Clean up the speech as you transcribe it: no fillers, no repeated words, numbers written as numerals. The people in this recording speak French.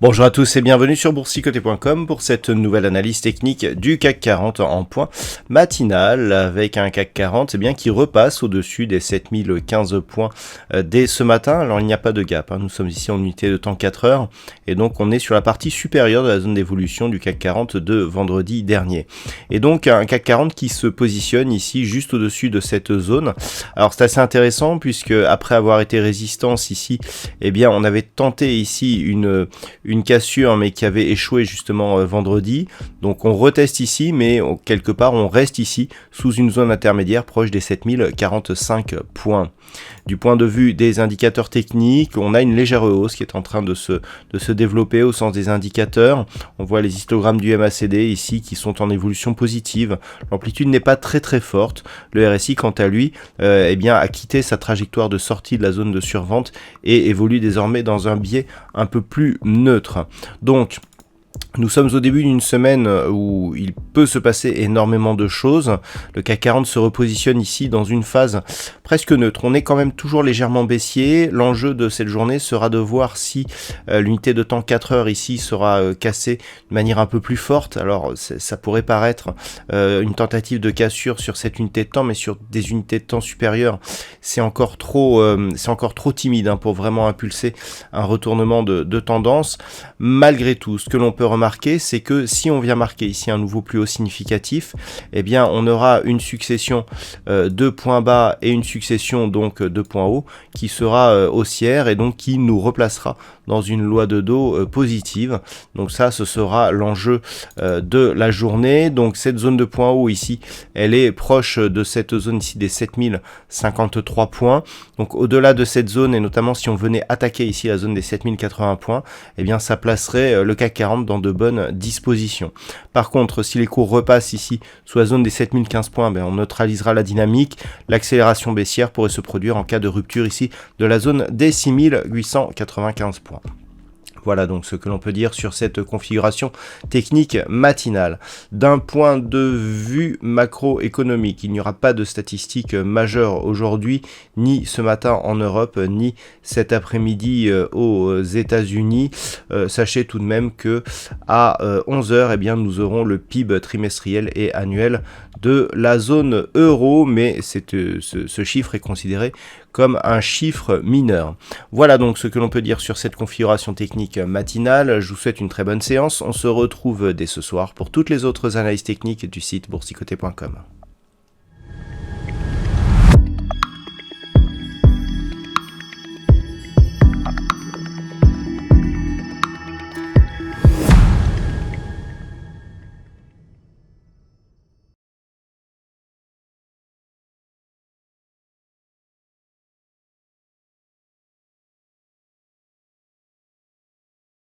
Bonjour à tous et bienvenue sur boursicoté.com pour cette nouvelle analyse technique du CAC 40 en point matinal avec un CAC 40 qui repasse au-dessus des 7015 points dès ce matin. Alors il n'y a pas de gap, nous sommes ici en unité de temps 4 heures et donc on est sur la partie supérieure de la zone d'évolution du CAC 40 de vendredi dernier. Et donc un CAC 40 qui se positionne ici juste au-dessus de cette zone. Alors c'est assez intéressant puisque après avoir été résistance ici, on avait tenté ici une cassure mais qui avait échoué justement vendredi. Donc on reteste ici mais quelque part on reste ici sous une zone intermédiaire proche des 7045 points. Du point de vue des indicateurs techniques, on a une légère hausse qui est en train de se développer au sens des indicateurs. On voit les histogrammes du MACD ici qui sont en évolution positive. L'amplitude n'est pas très forte. Le RSI quant à lui a quitté sa trajectoire de sortie de la zone de survente et évolue désormais dans un biais un peu plus neutre. Donc nous sommes au début d'une semaine où il peut se passer énormément de choses. Le CAC 40 se repositionne ici dans une phase presque neutre. On est quand même toujours légèrement baissier. L'enjeu de cette journée sera de voir si l'unité de temps 4 heures ici sera cassée de manière un peu plus forte. Alors ça pourrait paraître une tentative de cassure sur cette unité de temps, mais sur des unités de temps supérieures, c'est encore trop timide pour vraiment impulser un retournement de tendance. Malgré tout, ce que l'on peut remarquer, c'est que si on vient marquer ici un nouveau plus haut significatif, on aura une succession de points bas et une succession donc de points hauts qui sera haussière et donc qui nous replacera dans une loi de dos positive. Donc ça, ce sera l'enjeu de la journée. Donc cette zone de points hauts ici, elle est proche de cette zone ici des 7053 points. Donc au-delà de cette zone, et notamment si on venait attaquer ici la zone des 7080 points, ça placerait le CAC 40 dans de bonnes dispositions. Par contre, si les cours repassent ici sous la zone des 7015 points, on neutralisera la dynamique. L'accélération baissière pourrait se produire en cas de rupture ici de la zone des 6895 points. Voilà donc ce que l'on peut dire sur cette configuration technique matinale. D'un point de vue macroéconomique, il n'y aura pas de statistiques majeures aujourd'hui, ni ce matin en Europe, ni cet après-midi aux États-Unis. Sachez tout de même que à 11h, nous aurons le PIB trimestriel et annuel de la zone euro, mais ce chiffre est considéré comme un chiffre mineur. Voilà donc ce que l'on peut dire sur cette configuration technique matinale. Je vous souhaite une très bonne séance. On se retrouve dès ce soir pour toutes les autres analyses techniques du site boursicoté.com.